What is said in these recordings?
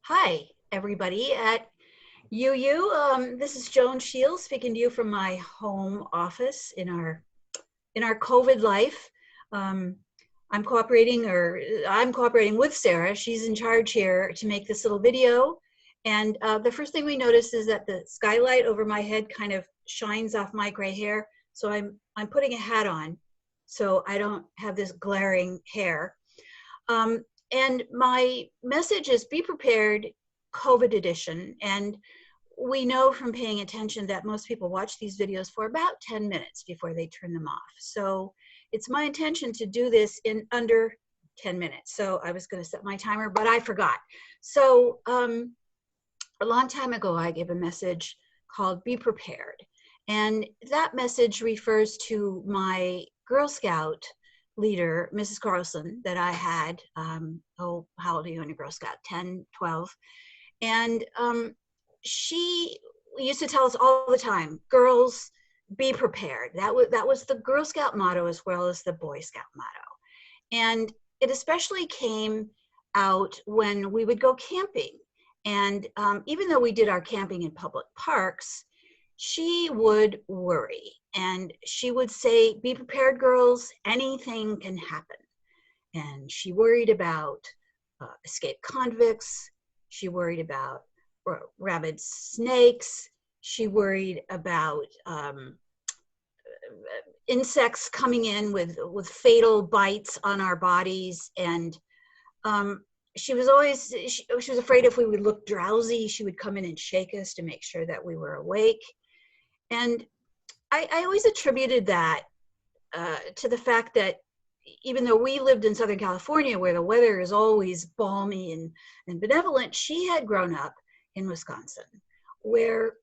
Hi, everybody at UU. This is Joan Shiel speaking to you from my home office in our COVID life. Um, I'm cooperating with Sarah. She's in charge here to make this little video. And the first thing we notice is that the skylight over my head kind of shines off my gray hair. So I'm putting a hat on so I don't have this glaring hair. Um, and my message is be prepared, COVID edition. And we know from paying attention that most people watch these videos for about 10 minutes before they turn them off. So it's my intention to do this in under 10 minutes. So I was going to set my timer, but I forgot. So a long time ago, I gave a message called Be Prepared. And that message refers to my Girl Scout leader, Mrs. Carlson, that I had, how old are you in a Girl Scout? 10, 12. And she used to tell us all the time, girls, be prepared. That was the Girl Scout motto as well as the Boy Scout motto. And it especially came out when we would go camping. And even though we did our camping in public parks, she would worry and she would say, be prepared, girls, anything can happen. And she worried about escaped convicts. She worried about rabid snakes. She worried about insects coming in with fatal bites on our bodies. And she was afraid if we would look drowsy, she would come in and shake us to make sure that we were awake. And I always attributed that to the fact that even though we lived in Southern California where the weather is always balmy and benevolent, she had grown up in Wisconsin where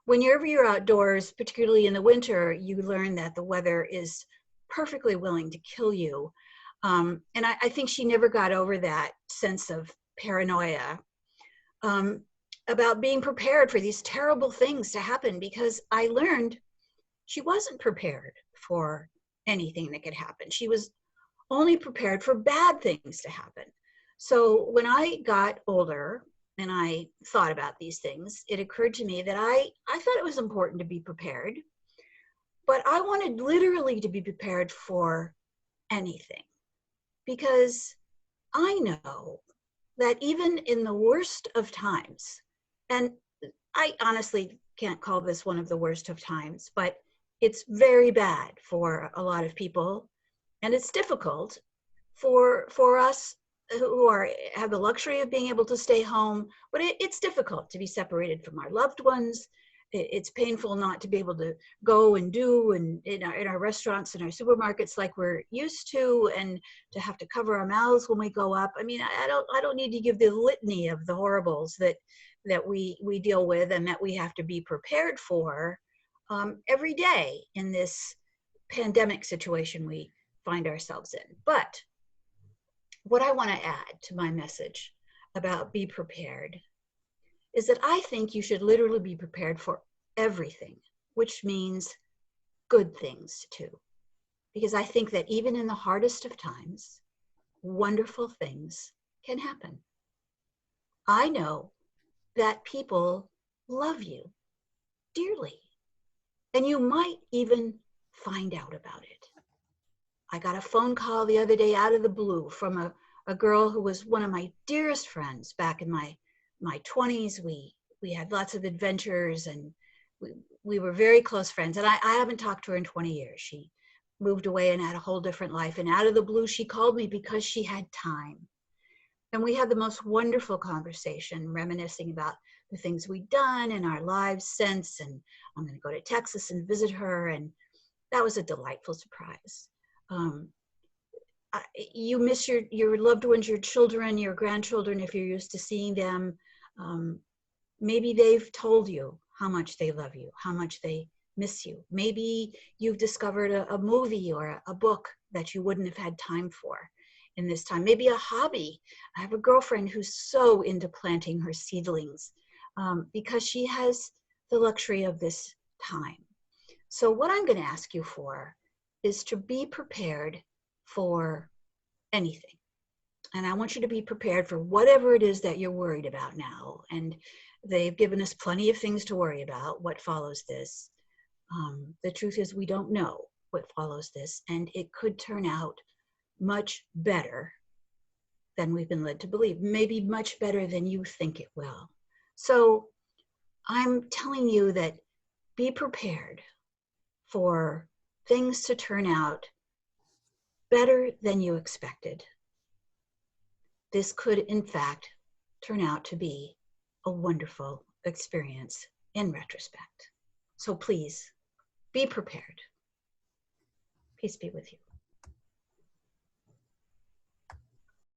whenever you're outdoors, particularly in the winter, you learn that the weather is perfectly willing to kill you. And I think she never got over that sense of paranoia about being prepared for these terrible things to happen, because I learned she wasn't prepared for anything that could happen. She was only prepared for bad things to happen. So when I got older and I thought about these things, it occurred to me that I thought it was important to be prepared, but I wanted literally to be prepared for anything, because I know that even in the worst of times, and I honestly can't call this one of the worst of times, but it's very bad for a lot of people, and it's difficult for us who have the luxury of being able to stay home, but it's difficult to be separated from our loved ones. It's painful not to be able to go and do and in our restaurants and our supermarkets like we're used to, and to have to cover our mouths when we go up. I mean, I don't need to give the litany of the horribles that we deal with and that we have to be prepared for every day in this pandemic situation we find ourselves in. But what I want to add to my message about be prepared is that I think you should literally be prepared for everything, which means good things too. Because I think that even in the hardest of times, wonderful things can happen. I know that people love you dearly, and you might even find out about it. I got a phone call the other day out of the blue from a girl who was one of my dearest friends back in my 20s. We had lots of adventures, and we were very close friends. And I haven't talked to her in 20 years. She moved away and had a whole different life. And out of the blue, she called me because she had time. And we had the most wonderful conversation, reminiscing about the things we'd done in our lives since. And I'm going to go to Texas and visit her. And that was a delightful surprise. You miss your loved ones, your children, your grandchildren, if you're used to seeing them. Maybe they've told you how much they love you, how much they miss you. Maybe you've discovered a movie or a book that you wouldn't have had time for in this time. Maybe a hobby. I have a girlfriend who's so into planting her seedlings because she has the luxury of this time. So what I'm going to ask you for is to be prepared for anything. And I want you to be prepared for whatever it is that you're worried about now. And they've given us plenty of things to worry about. What follows this? The truth is, we don't know what follows this, and it could turn out much better than we've been led to believe, maybe much better than you think it will. So I'm telling you that be prepared for things to turn out better than you expected. This could, in fact, turn out to be a wonderful experience in retrospect. So please be prepared. Peace be with you.